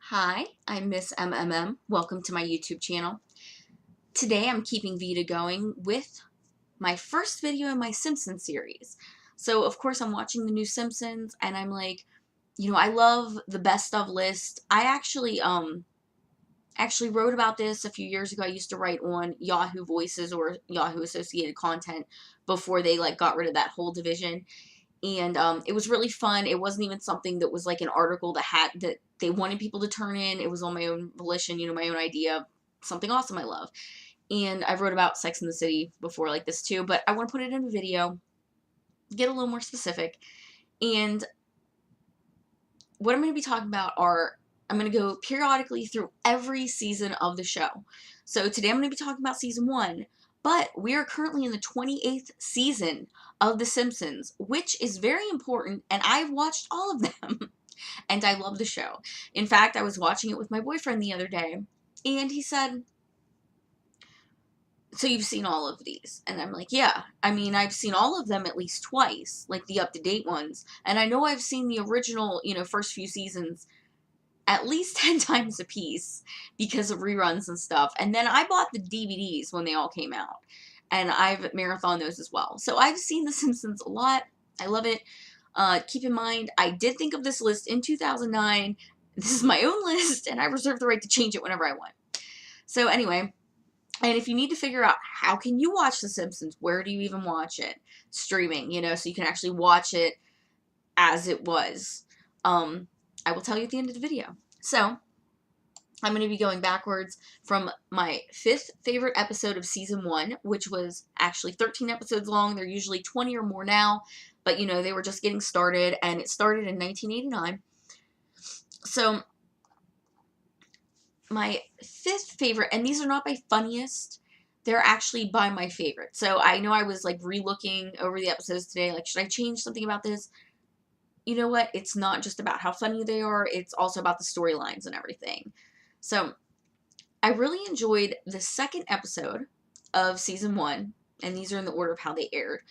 Hi, I'm Miss MMM. Welcome to my YouTube channel. Today I'm keeping VEDA going with my first video in my Simpsons series. So of course I'm watching the new Simpsons and I'm like, I love the best of list. I actually wrote about this a few years ago. I used to write on Yahoo Voices or Yahoo Associated Content before they got rid of that whole division. And it was really fun. It wasn't even something that was like an article that they wanted people to turn in. It was on my own volition, my own idea, something awesome I love. And I wrote about Sex in the City before like this too, but I want to put it in a video, get a little more specific. And what I'm going to be talking about I'm going to go periodically through every season of the show. So today I'm going to be talking about season 1, but we are currently in the 28th season of The Simpsons, which is very important, and I've watched all of them, and I love the show. In fact, I was watching it with my boyfriend the other day, and he said, "So you've seen all of these?" And I'm like, "Yeah. I mean, I've seen all of them at least twice, like the up-to-date ones, and I know I've seen the original, first few seasons at least 10 times a piece because of reruns and stuff. And then I bought the DVDs when they all came out, and I've marathoned those as well. So I've seen The Simpsons a lot. I love it. Keep in mind, I did think of this list in 2009. This is my own list, and I reserve the right to change it whenever I want. So anyway, and if you need to figure out how can you watch The Simpsons, where do you even watch it? Streaming, so you can actually watch it as it was. I will tell you at the end of the video. So, I'm going to be going backwards from my 5th favorite episode of season 1, which was actually 13 episodes long. They're usually 20 or more now, but they were just getting started, and it started in 1989. So, my 5th favorite, and these are not my funniest, they're actually by my favorite. So, I know I was re-looking over the episodes today, should I change something about this? You know what? It's not just about how funny they are, it's also about the storylines and everything. So, I really enjoyed the second episode of season 1, and these are in the order of how they aired.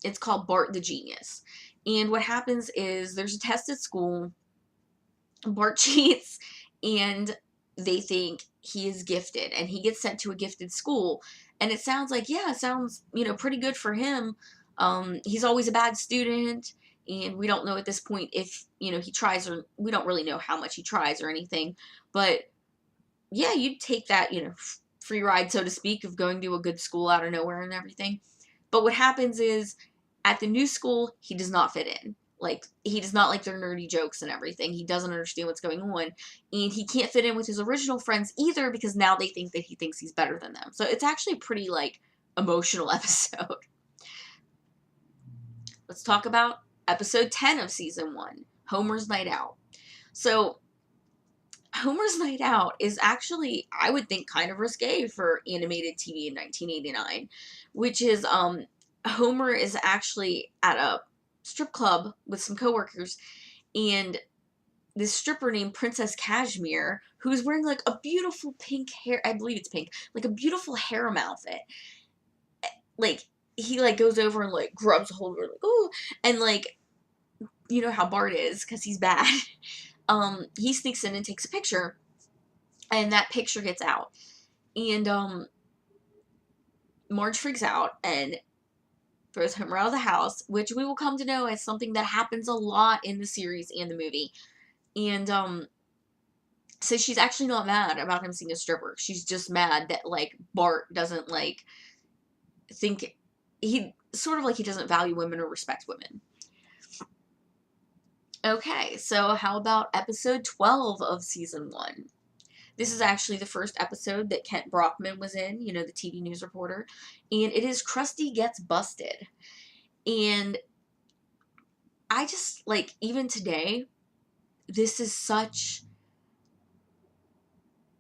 It's called Bart the Genius. And what happens is there's a test at school, Bart cheats, and they think he is gifted, and he gets sent to a gifted school. And it sounds pretty good for him. He's always a bad student, and we don't know at this point if, he tries, or we don't really know how much he tries or anything. But yeah, you'd take that, free ride, so to speak, of going to a good school out of nowhere and everything. But what happens is, at the new school, he does not fit in. He does not like their nerdy jokes and everything. He doesn't understand what's going on. And he can't fit in with his original friends either, because now they think that he thinks he's better than them. So it's actually a pretty, emotional episode. Let's talk about episode 10 of season 1, Homer's Night Out. So, Homer's Night Out is actually, I would think, kind of risque for animated TV in 1989, which is, Homer is actually at a strip club with some coworkers, and this stripper named Princess Cashmere, who's wearing, a beautiful pink hair, I believe it's pink, a beautiful harem outfit. He, goes over and, grubs a hold of her, ooh, and, you know how Bart is, because he's bad. He sneaks in and takes a picture, and that picture gets out, and Marge freaks out and throws Homer out of the house, which we will come to know as something that happens a lot in the series and the movie. And so she's actually not mad about him seeing a stripper. She's just mad that Bart doesn't think he doesn't value women or respect women. Okay, so how about episode 12 of season 1? This is actually the first episode that Kent Brockman was in, the TV news reporter. And it is Krusty Gets Busted. And I just, even today, this is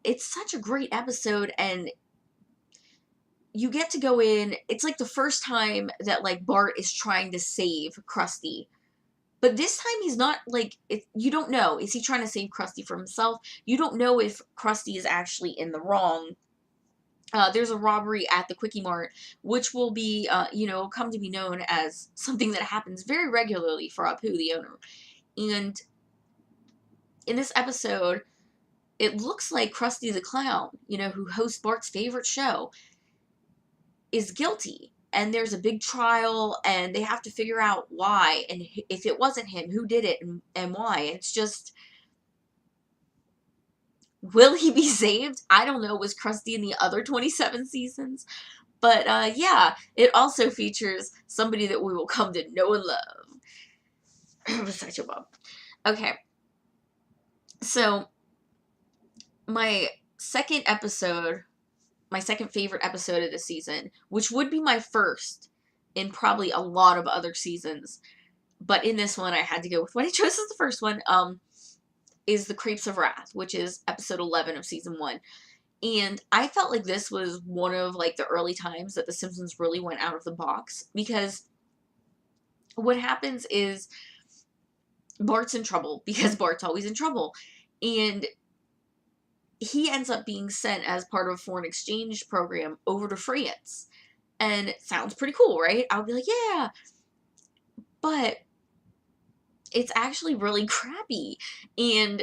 it's such a great episode. And you get to go in, it's the first time that, Bart is trying to save Krusty. But this time he's not, you don't know. Is he trying to save Krusty from himself? You don't know if Krusty is actually in the wrong. There's a robbery at the Quickie Mart, which will be, come to be known as something that happens very regularly for Apu, the owner. And in this episode, it looks like Krusty the Clown, who hosts Bart's favorite show, is guilty. And there's a big trial, and they have to figure out why, and if it wasn't him, who did it, and why. It's just, will he be saved? I don't know. Was Krusty in the other 27 seasons? But yeah, it also features somebody that we will come to know and love. Such a bum. Okay. So, my second favorite episode of the season, which would be my first in probably a lot of other seasons, but in this one I had to go with what I chose as the first one, is The Crepes of Wrath, which is episode 11 of season 1. And I felt like this was one of, like, the early times that The Simpsons really went out of the box, because what happens is Bart's in trouble, because Bart's always in trouble, and he ends up being sent as part of a foreign exchange program over to France. And it sounds pretty cool, right? I'll be like, yeah. But it's actually really crappy. And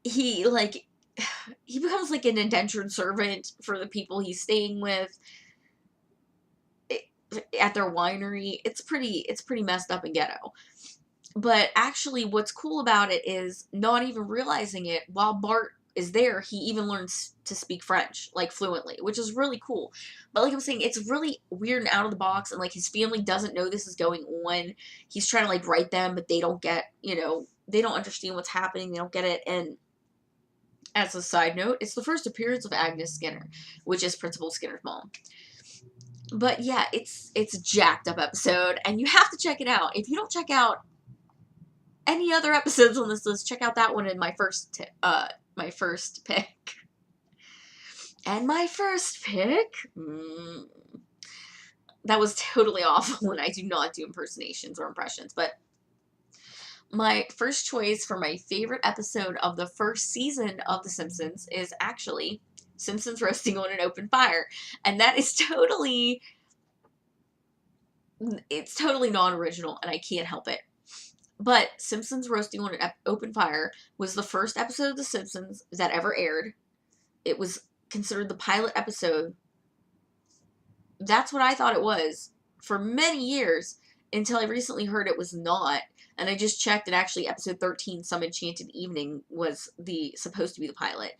he becomes like an indentured servant for the people he's staying with at their winery. It's pretty messed up and ghetto. But actually, what's cool about it is, not even realizing it, while Bart is there, he even learns to speak French, like, fluently, which is really cool. But like I'm saying, it's really weird and out of the box, and, like, his family doesn't know this is going on. He's trying to, like, write them, but they don't get, they don't understand what's happening, they don't get it. And as a side note, it's the first appearance of Agnes Skinner, which is Principal Skinner's mom. But yeah, it's a jacked up episode, and you have to check it out. If you don't check out any other episodes on this list, check out that one in my first pick. And my first pick, that was totally awful, and I do not do impersonations or impressions, but my first choice for my favorite episode of the first season of The Simpsons is actually Simpsons Roasting on an Open Fire. And that is totally non-original, and I can't help it. But Simpsons Roasting on an Open Fire was the first episode of The Simpsons that ever aired. It was considered the pilot episode. That's what I thought it was for many years, until I recently heard it was not. And I just checked, and actually episode 13, Some Enchanted Evening, was supposed to be the pilot.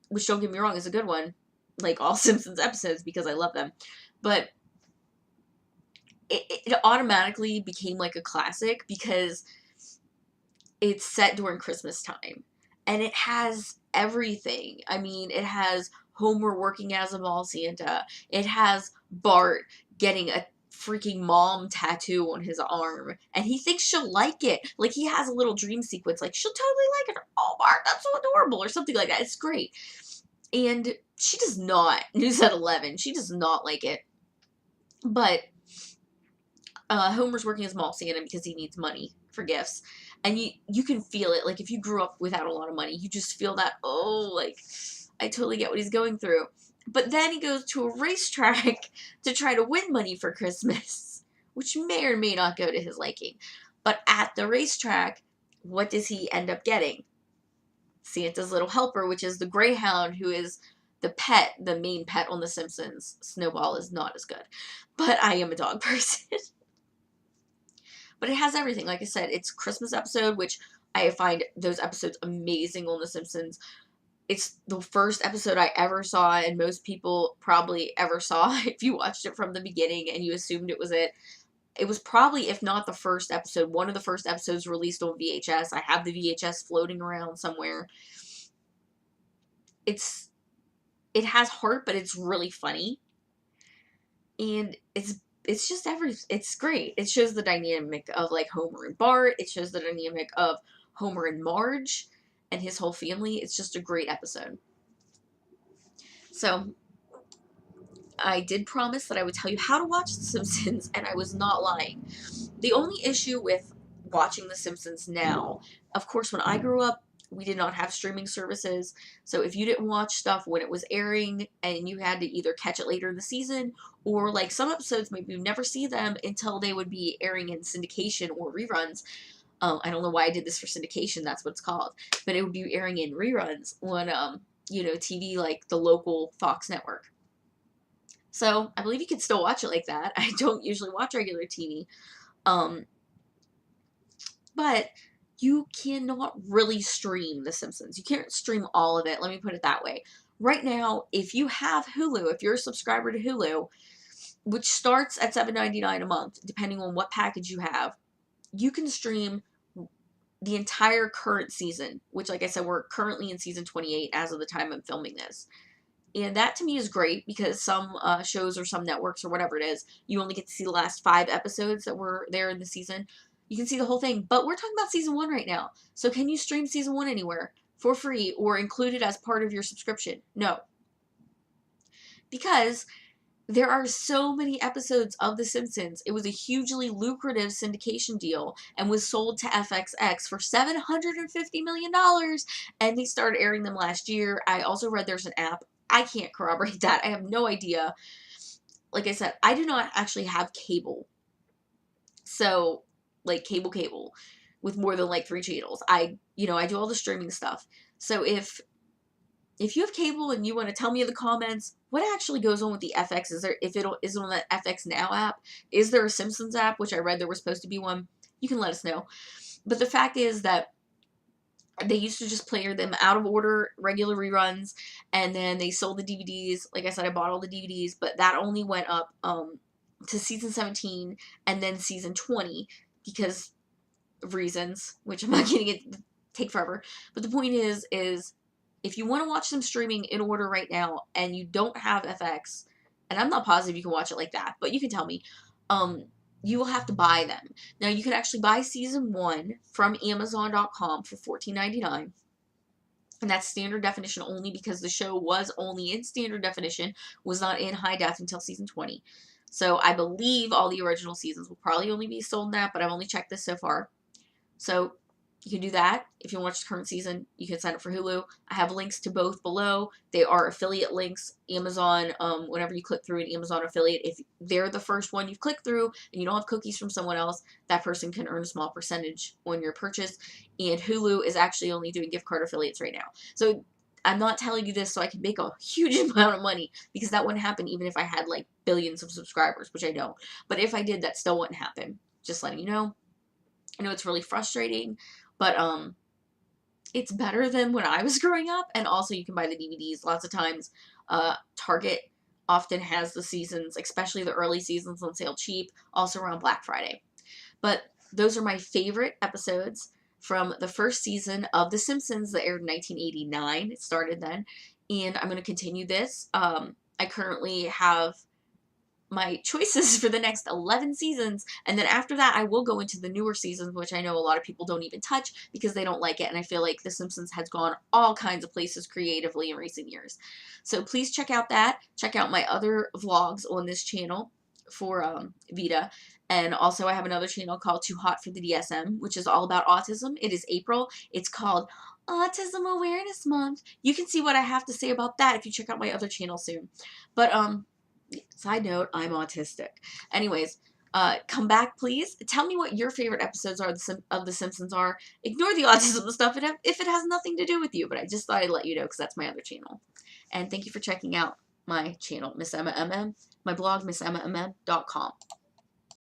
Which, don't get me wrong, is a good one. Like all Simpsons episodes, because I love them. But it automatically became like a classic, because it's set during Christmas time. And it has everything. I mean, it has Homer working as a mall Santa. It has Bart getting a freaking mom tattoo on his arm, and he thinks she'll like it. Like, he has a little dream sequence, like, she'll totally like it. Oh, Bart, that's so adorable, or something like that. It's great. And she does not. News at 11. She does not like it. But Homer's working as mall Santa because he needs money for gifts. And you can feel it. Like, if you grew up without a lot of money, you just feel that, oh, like, I totally get what he's going through. But then he goes to a racetrack to try to win money for Christmas, which may or may not go to his liking. But at the racetrack, what does he end up getting? Santa's little helper, which is the Greyhound, who is the main pet on The Simpsons. Snowball is not as good. But I am a dog person. But it has everything. Like I said, it's a Christmas episode, which I find those episodes amazing on The Simpsons. It's the first episode I ever saw, and most people probably ever saw if you watched it from the beginning and you assumed it was it. It was probably, if not the first episode, one of the first episodes released on VHS. I have the VHS floating around somewhere. It has heart, but it's really funny. And it's just it's great. It shows the dynamic of, like, Homer and Bart. It shows the dynamic of Homer and Marge and his whole family. It's just a great episode. So, I did promise that I would tell you how to watch The Simpsons, and I was not lying. The only issue with watching The Simpsons now, of course, when I grew up, we did not have streaming services, so if you didn't watch stuff when it was airing, and you had to either catch it later in the season, or, like, some episodes, maybe you never see them until they would be airing in syndication or reruns, I don't know why I did this for syndication. That's what it's called. But it would be airing in reruns on, you know, TV like the local Fox network. So I believe you can still watch it like that. I don't usually watch regular TV. Um, but you cannot really stream The Simpsons. You can't stream all of it. Let me put it that way. Right now, if you have Hulu, if you're a subscriber to Hulu, which starts at $7.99 a month, depending on what package you have, you can stream the entire current season, which, like I said, we're currently in season 28 as of the time I'm filming this. And that to me is great because some shows or some networks or whatever it is, you only get to see the last 5 episodes that were there in the season. You can see the whole thing, but we're talking about season 1 right now. So can you stream season 1 anywhere for free or include it as part of your subscription? No. Because there are so many episodes of The Simpsons. It was a hugely lucrative syndication deal and was sold to FXX for $750 million. And they started airing them last year. I also read there's an app. I can't corroborate that. I have no idea. Like I said, I do not actually have cable. So, like cable with more than like 3 channels. I do all the streaming stuff. So if you have cable and you want to tell me in the comments what actually goes on with the FX, is it on the FX Now app? Is there a Simpsons app, which I read there was supposed to be one? You can let us know. But the fact is that they used to just play them out of order, regular reruns, and then they sold the DVDs. Like I said, I bought all the DVDs, but that only went up to season 17 and then season 20 because of reasons, which I'm not going to take forever. But the point is if you want to watch them streaming in order right now and you don't have FX, and I'm not positive you can watch it like that, but you can tell me, you will have to buy them. Now, you can actually buy season 1 from Amazon.com for $14.99. And that's standard definition only because the show was only in standard definition, was not in high def until season 20. So I believe all the original seasons will probably only be sold in that, but I've only checked this so far. So you can do that. If you want to watch the current season, you can sign up for Hulu. I have links to both below. They are affiliate links. Amazon, whenever you click through an Amazon affiliate, if they're the first one you've clicked through and you don't have cookies from someone else, that person can earn a small percentage on your purchase. And Hulu is actually only doing gift card affiliates right now. So I'm not telling you this so I can make a huge amount of money, because that wouldn't happen even if I had like billions of subscribers, which I don't. But if I did, that still wouldn't happen. Just letting you know. I know it's really frustrating, but it's better than when I was growing up. And also you can buy the DVDs. Lots of times Target often has the seasons, especially the early seasons, on sale cheap, also around Black Friday. But those are my favorite episodes from the first season of The Simpsons that aired in 1989. It started then. And I'm going to continue this. I currently have my choices for the next 11 seasons, and then after that I will go into the newer seasons, which I know a lot of people don't even touch because they don't like it, and I feel like The Simpsons has gone all kinds of places creatively in recent years. So please check out that. Check out my other vlogs on this channel for VEDA, and also I have another channel called Too Hot for the DSM, which is all about autism. It is April. It's called Autism Awareness Month. You can see what I have to say about that if you check out my other channel soon. But side note, I'm autistic. Anyways, come back, please. Tell me what your favorite episodes are of The Simpsons are. Ignore the autism stuff if it has nothing to do with you, but I just thought I'd let you know because that's my other channel. And thank you for checking out my channel, Miss Emma MM, my blog, missemmamm.com.